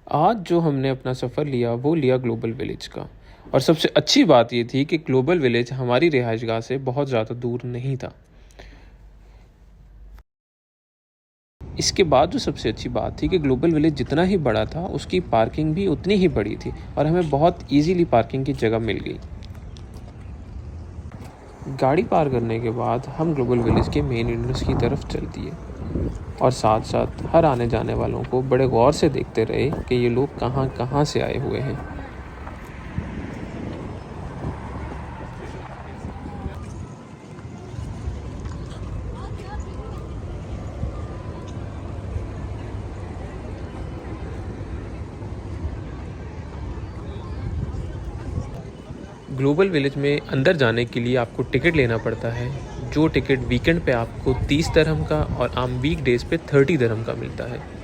आज जो हमने अपना सफ़र लिया वो लिया ग्लोबल विलेज का। और सबसे अच्छी बात ये थी कि ग्लोबल विलेज हमारी रिहाइशगाह से बहुत ज़्यादा दूर नहीं था। इसके बाद जो सबसे अच्छी बात थी कि ग्लोबल विलेज जितना ही बड़ा था उसकी पार्किंग भी उतनी ही बड़ी थी और हमें बहुत इजीली पार्किंग की जगह मिल गई। गाड़ी पार करने के बाद हम ग्लोबल विलेज के मेन एंट्रेंस की तरफ चल दिए और साथ साथ हर आने जाने वालों को बड़े गौर से देखते रहे कि ये लोग कहाँ कहाँ से आए हुए हैं। ग्लोबल विलेज में अंदर जाने के लिए आपको टिकट लेना पड़ता है, जो टिकट वीकेंड पे आपको 30 दिरहम का और आम वीक डेज़ पे 30 दिरहम का मिलता है।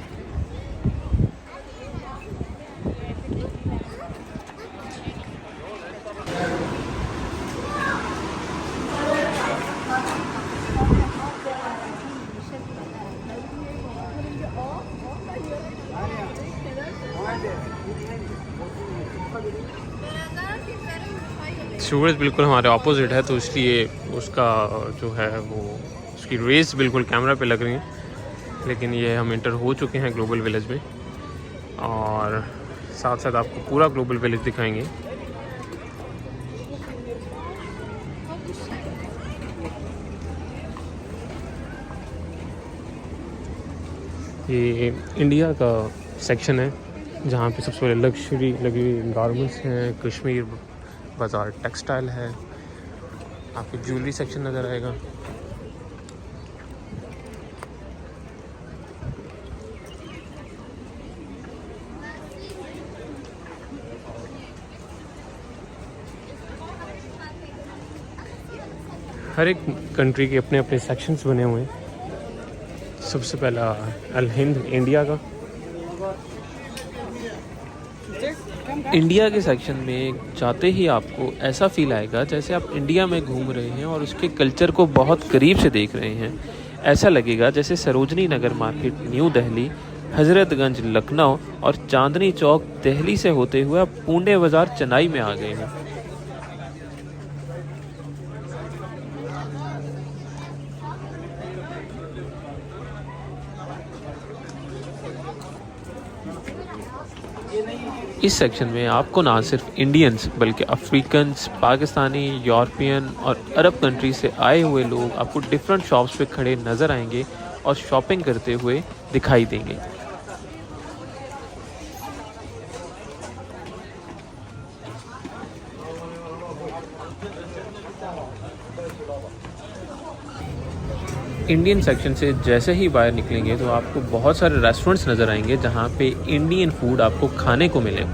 सूरज बिल्कुल हमारे ऑपोजिट है तो इसलिए उसका जो है वो उसकी रेस बिल्कुल कैमरा पे लग रही है। लेकिन ये हम इंटर हो चुके हैं ग्लोबल विलेज में और साथ साथ आपको पूरा ग्लोबल विलेज दिखाएंगे। ये इंडिया का सेक्शन है जहाँ पे सबसे पहले लग्जरी लगी गारमेंट्स हैं, कश्मीर बाज़ार टेक्सटाइल है, आपको ज्वेलरी सेक्शन नज़र आएगा। हर एक कंट्री के अपने अपने सेक्शंस बने हुए हैं। सबसे पहला अल हिंद इंडिया का। इंडिया के सेक्शन में जाते ही आपको ऐसा फील आएगा जैसे आप इंडिया में घूम रहे हैं और उसके कल्चर को बहुत करीब से देख रहे हैं। ऐसा लगेगा जैसे सरोजनी नगर मार्केट न्यू दिल्ली, हज़रतगंज लखनऊ और चांदनी चौक दिल्ली से होते हुए आप पूंडे बाज़ार चेन्नई में आ गए हैं। इस सेक्शन में आपको ना सिर्फ इंडियंस बल्कि अफ्रीकन्स, पाकिस्तानी, यूरोपियन और अरब कंट्री से आए हुए लोग आपको डिफरेंट शॉप्स पे खड़े नज़र आएंगे और शॉपिंग करते हुए दिखाई देंगे। इंडियन सेक्शन से जैसे ही बाहर निकलेंगे तो आपको बहुत सारे रेस्टोरेंट्स नज़र आएंगे जहाँ पे इंडियन फूड आपको खाने को मिले।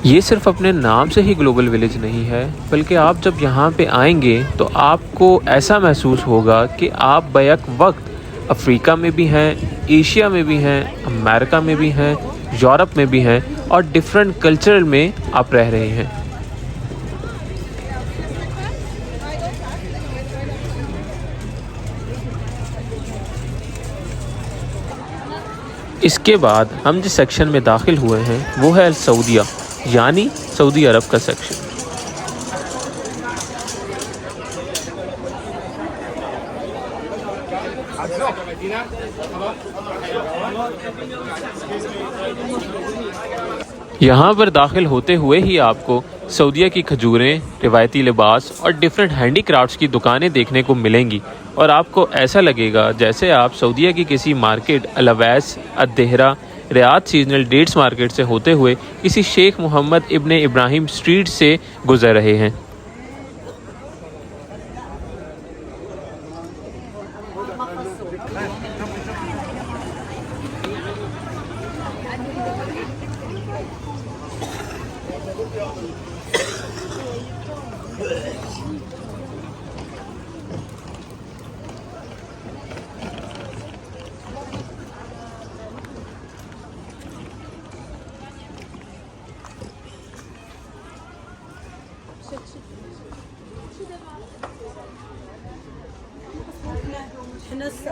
ये सिर्फ अपने नाम से ही ग्लोबल विलेज नहीं है, बल्कि आप जब यहाँ पे आएंगे तो आपको ऐसा महसूस होगा कि आप बैक वक्त अफ्रीका में भी हैं, एशिया में भी हैं, अमेरिका में भी हैं, यूरोप में भी हैं और डिफरेंट कल्चर में आप रह रहे हैं। इसके बाद हम जिस सेक्शन में दाखिल हुए हैं वो है सऊदीया, यानी सऊदी अरब का सेक्शन। यहाँ पर दाखिल होते हुए ही आपको सऊदीया की खजूरें, रिवायती लिबास और डिफरेंट हैंडीक्राफ्ट्स की दुकानें देखने को मिलेंगी और आपको ऐसा लगेगा जैसे आप सऊदीया की किसी मार्केट अलवैस, अद्देहरा, रियाद सीजनल डेट्स मार्केट से होते हुए किसी Sheikh Mohammed ibn Ibrahim street से गुजर रहे हैं।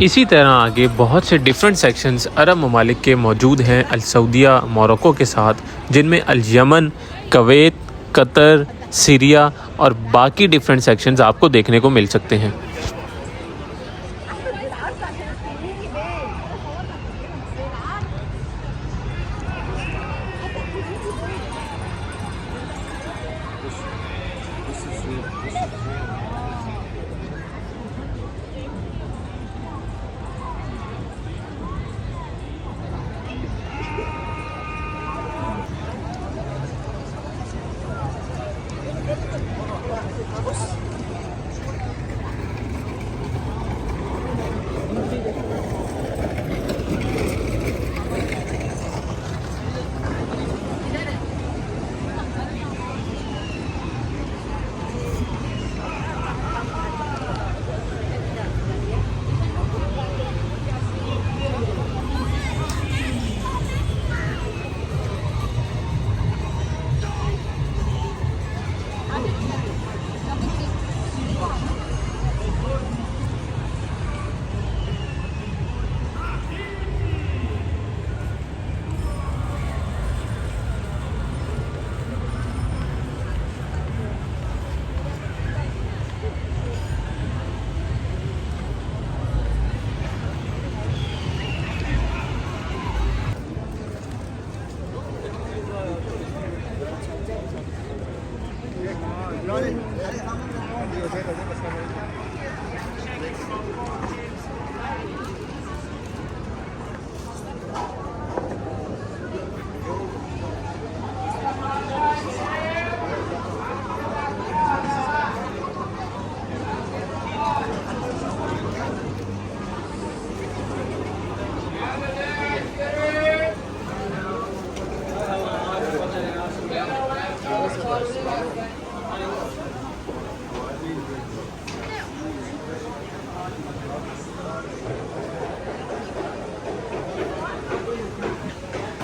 इसी तरह आगे बहुत से डिफरेंट सेक्शंस अरब ममालिक के मौजूद हैं अल सऊदिया मोरक्को के साथ, जिनमें अल यमन, कुवैत, कतर, सीरिया और बाकी डिफरेंट सेक्शंस आपको देखने को मिल सकते हैं।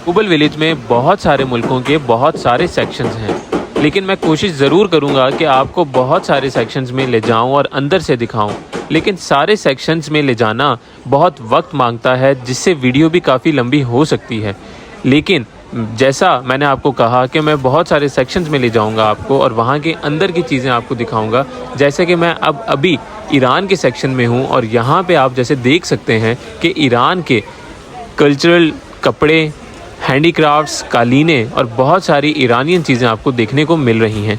कुबल विलेज में बहुत सारे मुल्कों के बहुत सारे सेक्शंस हैं, लेकिन मैं कोशिश ज़रूर करूंगा कि आपको बहुत सारे सेक्शंस में ले जाऊं और अंदर से दिखाऊं, लेकिन सारे सेक्शंस में ले जाना बहुत वक्त मांगता है, जिससे वीडियो भी काफ़ी लंबी हो सकती है। लेकिन जैसा मैंने आपको कहा कि मैं बहुत सारे सेक्शंस में ले जाऊंगा आपको और वहाँ के अंदर की चीज़ें आपको दिखाऊंगा। जैसे कि मैं अब अभी ईरान के सेक्शन में हूँ और यहाँ पे आप जैसे देख सकते हैं कि ईरान के कल्चरल कपड़े, हैंडीक्राफ्ट्स, कालीनें और बहुत सारी ईरानियन चीज़ें आपको देखने को मिल रही हैं।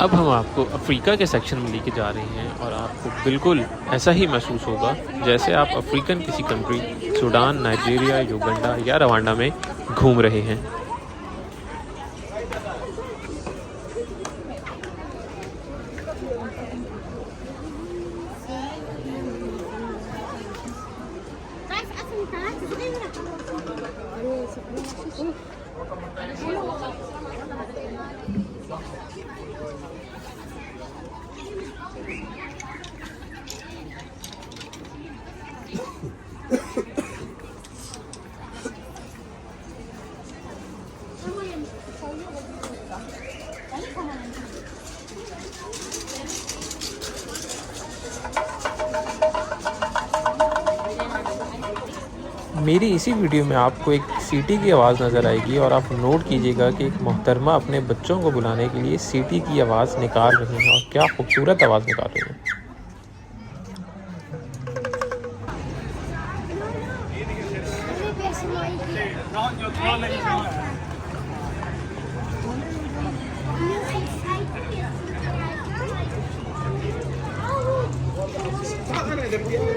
अब हम आपको अफ्रीका के सेक्शन में लेके जा रहे हैं और आपको बिल्कुल ऐसा ही महसूस होगा जैसे आप अफ्रीकन किसी कंट्री सूडान, नाइजीरिया, युगांडा या रवांडा में घूम रहे हैं। मेरी इसी वीडियो में आपको एक सीटी की आवाज़ नज़र आएगी और आप नोट कीजिएगा कि एक मोहतरमा अपने बच्चों को बुलाने के लिए सीटी की आवाज़ निकाल रही हैं और क्या खूबसूरत आवाज़ निकाल रही हैं।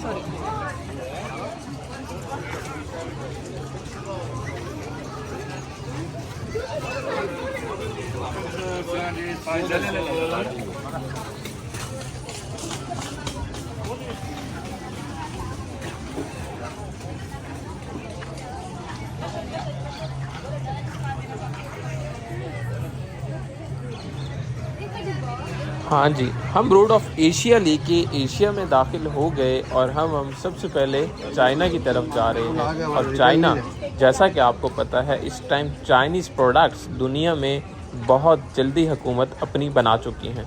Sorry. हाँ जी, हम रोड ऑफ एशिया लेके एशिया में दाखिल हो गए और हम सबसे पहले चाइना की तरफ जा रहे हैं। और चाइना, जैसा कि आपको पता है, इस टाइम चाइनीज़ प्रोडक्ट्स दुनिया में बहुत जल्दी हुकूमत अपनी बना चुकी हैं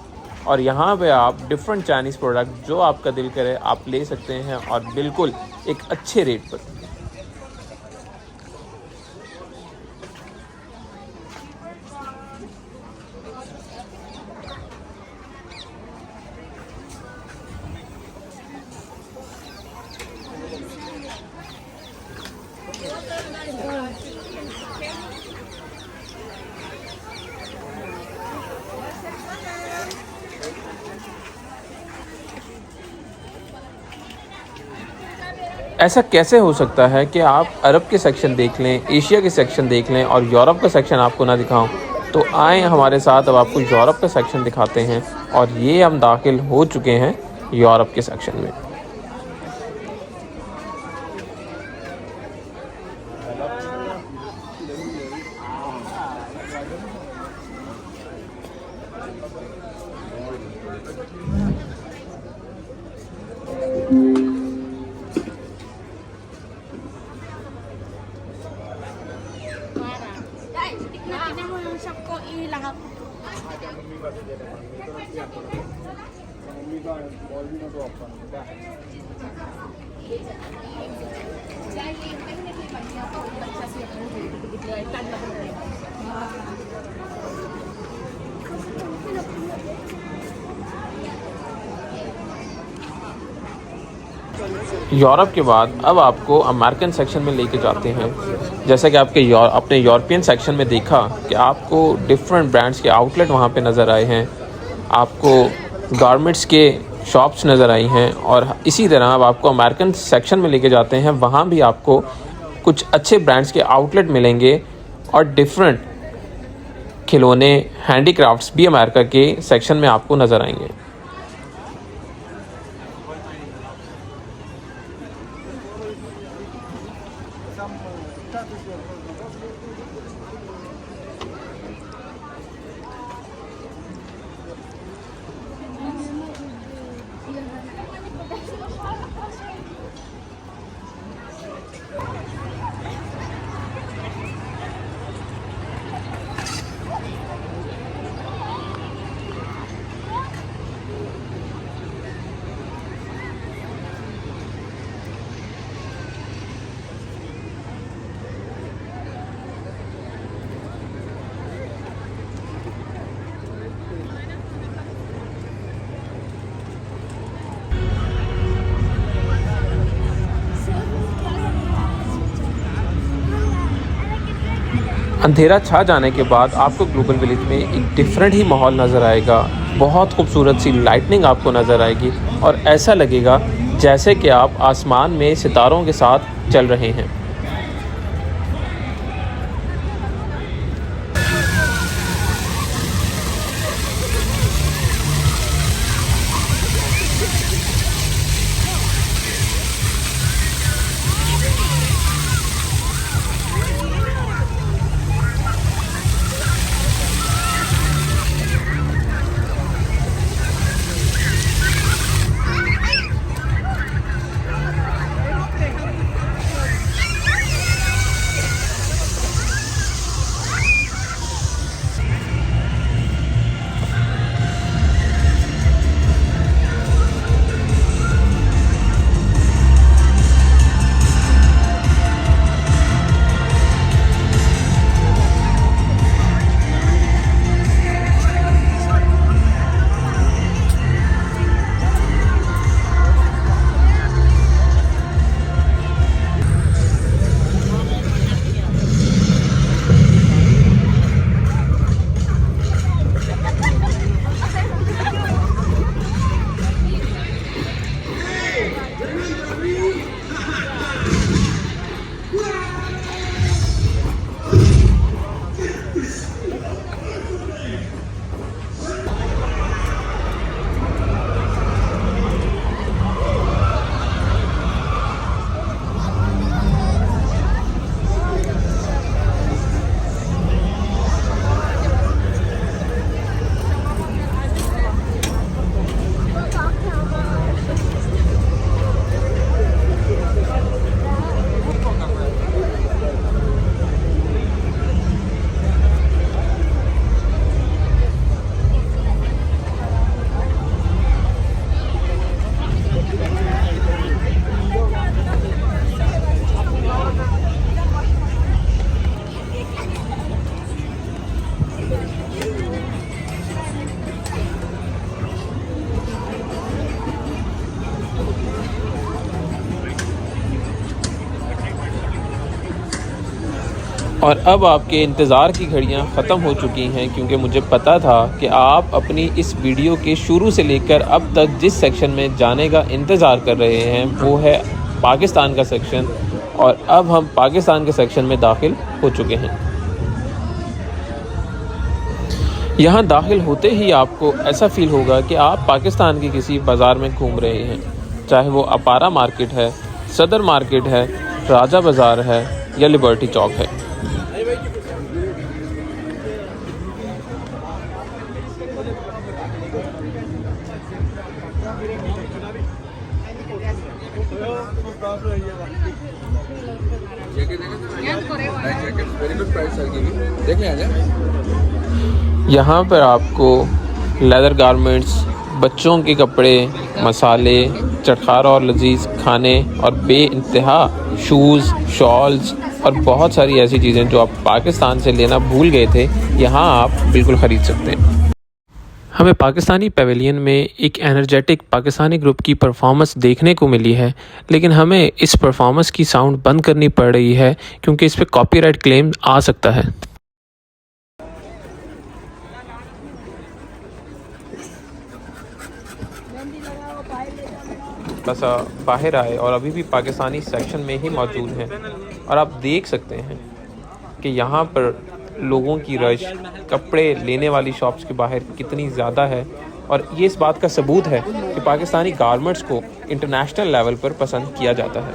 और यहाँ पे आप डिफरेंट चाइनीज़ प्रोडक्ट जो आपका दिल करे आप ले सकते हैं और बिल्कुल एक अच्छे रेट पर। ऐसा कैसे हो सकता है कि आप अरब के सेक्शन देख लें, एशिया के सेक्शन देख लें और यूरोप का सेक्शन आपको ना दिखाऊं? तो आए हमारे साथ, अब आपको यूरोप का सेक्शन दिखाते हैं। और ये हम दाखिल हो चुके हैं यूरोप के सेक्शन में। Tingnan mo yung shop ko, ilangat. Europe के बाद अब आपको अमेरिकन सेक्शन में लेके जाते हैं। जैसा कि अपने यूरोपियन सेक्शन में देखा कि आपको डिफरेंट ब्रांड्स के आउटलेट वहाँ पे नज़र आए हैं, आपको गारमेंट्स के शॉप्स नज़र आई हैं। और इसी तरह अब आपको अमेरिकन सेक्शन में लेके जाते हैं, वहाँ भी आपको कुछ अच्छे ब्रांड्स के आउटलेट मिलेंगे और डिफरेंट खिलौने, हैंडीक्राफ्ट्स भी अमेरिका के सेक्शन में आपको नज़र आएंगे। अंधेरा छा जाने के बाद आपको ग्लोबल विलेज में एक डिफरेंट ही माहौल नज़र आएगा। बहुत खूबसूरत सी लाइटनिंग आपको नज़र आएगी और ऐसा लगेगा जैसे कि आप आसमान में सितारों के साथ चल रहे हैं। और अब आपके इंतज़ार की घड़ियां ख़त्म हो चुकी हैं, क्योंकि मुझे पता था कि आप अपनी इस वीडियो के शुरू से लेकर अब तक जिस सेक्शन में जाने का इंतज़ार कर रहे हैं वो है पाकिस्तान का सेक्शन। और अब हम पाकिस्तान के सेक्शन में दाखिल हो चुके हैं। यहाँ दाखिल होते ही आपको ऐसा फ़ील होगा कि आप पाकिस्तान के किसी बाज़ार में घूम रहे हैं, चाहे वो अपारा मार्केट है, सदर मार्केट है, राजा बाज़ार है या लिबर्टी चौक है। यहाँ पर आपको लेदर गारमेंट्स, बच्चों के कपड़े, मसाले, चटखारा और लजीज खाने और बेइंतहा शूज़, शॉल्स और बहुत सारी ऐसी चीज़ें जो आप पाकिस्तान से लेना भूल गए थे, यहाँ आप बिल्कुल ख़रीद सकते हैं। हमें पाकिस्तानी पेवेलियन में एक एनर्जेटिक पाकिस्तानी ग्रुप की परफॉर्मेंस देखने को मिली है, लेकिन हमें इस परफॉर्मेंस की साउंड बंद करनी पड़ रही है क्योंकि इस पर कॉपीराइट क्लेम आ सकता है। बस बाहर आए और अभी भी पाकिस्तानी सेक्शन में ही मौजूद हैं और आप देख सकते हैं कि यहाँ पर लोगों की रश कपड़े लेने वाली शॉप्स के बाहर कितनी ज़्यादा है। और ये इस बात का सबूत है कि पाकिस्तानी गारमेंट्स को इंटरनेशनल लेवल पर पसंद किया जाता है।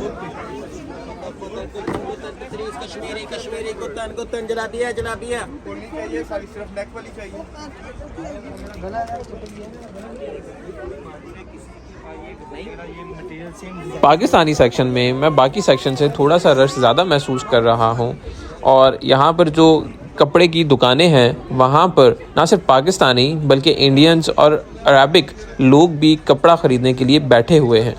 पाकिस्तानी सेक्शन में मैं बाकी सेक्शन से थोड़ा सा रश ज़्यादा महसूस कर रहा हूँ और यहाँ पर जो कपड़े की दुकानें हैं वहाँ पर ना सिर्फ पाकिस्तानी बल्कि इंडियंस और अरबिक लोग भी कपड़ा ख़रीदने के लिए बैठे हुए हैं।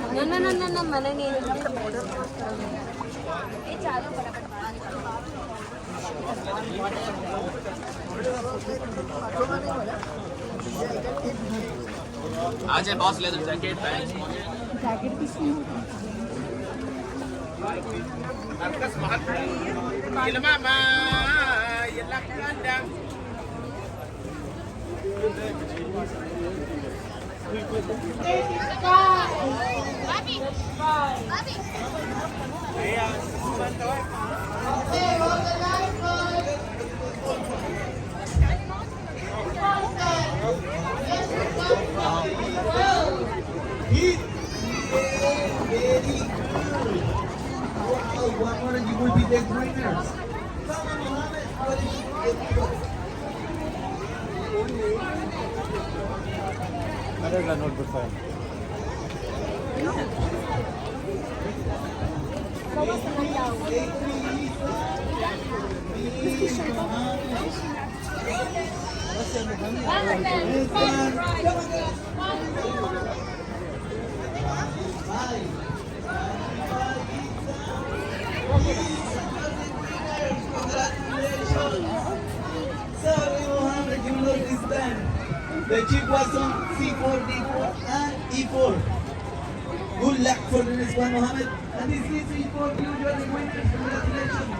No, मैंने नहीं आज बॉस ले jacket pant The chip was on C4, D4 and E4. Good luck for the next one, Mohammed. And this is E4, you are the winners. Congratulations.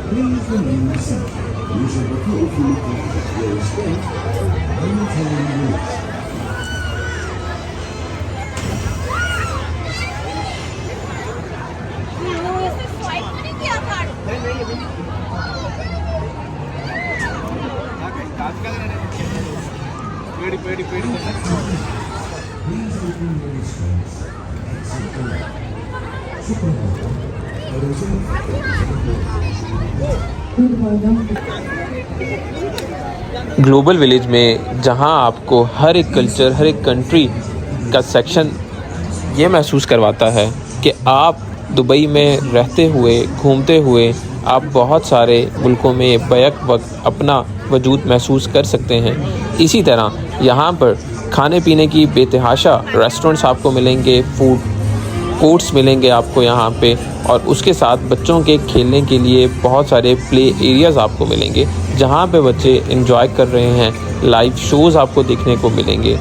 Please remain seated. Using the full will stay momentarily released. Global village में जहां आपको हर एक culture, हर एक country का section ये महसूस करवाता है कि आप दुबई में रहते हुए, घूमते हुए आप बहुत सारे मुल्कों में बैक वक्त अपना वजूद महसूस कर सकते हैं। इसी तरह यहाँ पर खाने पीने की बेतहाशा रेस्टोरेंट्स आपको मिलेंगे, फूड कोर्ट्स मिलेंगे आपको यहाँ पे, और उसके साथ बच्चों के खेलने के लिए बहुत सारे प्ले एरियाज़ आपको मिलेंगे जहाँ पे बच्चे एंजॉय कर रहे हैं। लाइव शोज़ आपको देखने को मिलेंगे।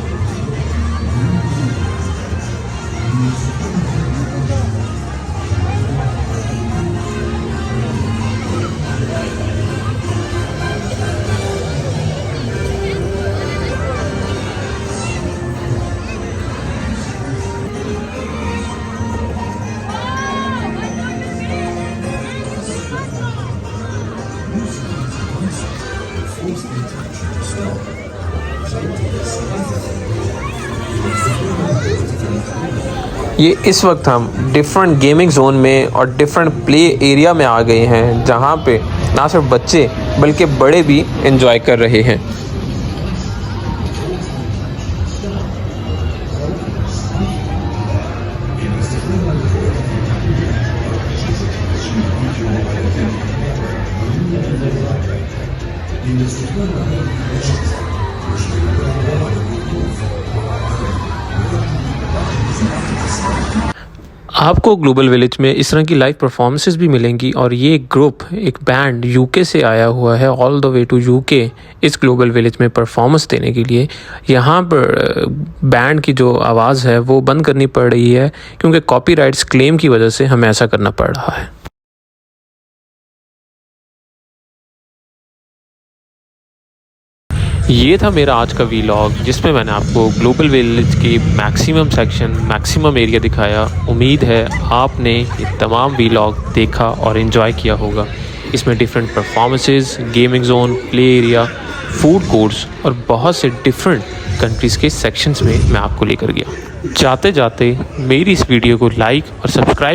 ये इस वक्त हम डिफरेंट गेमिंग जोन में और डिफरेंट प्ले एरिया में आ गए हैं जहाँ पे ना सिर्फ बच्चे बल्कि बड़े भी एंजॉय कर रहे हैं। आपको ग्लोबल विलेज में इस तरह की लाइव परफॉर्मेंसेस भी मिलेंगी, और ये ग्रुप, एक बैंड यूके से आया हुआ है all the way to UK इस ग्लोबल विलेज में परफॉर्मेंस देने के लिए। यहाँ पर बैंड की जो आवाज़ है वो बंद करनी पड़ रही है क्योंकि कॉपीराइट्स क्लेम की वजह से हमें ऐसा करना पड़ रहा है। ये था मेरा आज का वीलॉग जिसमें मैंने आपको ग्लोबल विलेज की मैक्सिमम सेक्शन, मैक्सिमम एरिया दिखाया। उम्मीद है आपने ये तमाम वीलॉग देखा और एंजॉय किया होगा। इसमें different performances, gaming zone, play area, food courts और बहुत से डिफरेंट कंट्रीज़ के सेक्शंस में मैं आपको लेकर गया। जाते जाते मेरी इस वीडियो को लाइक और सब्सक्राइब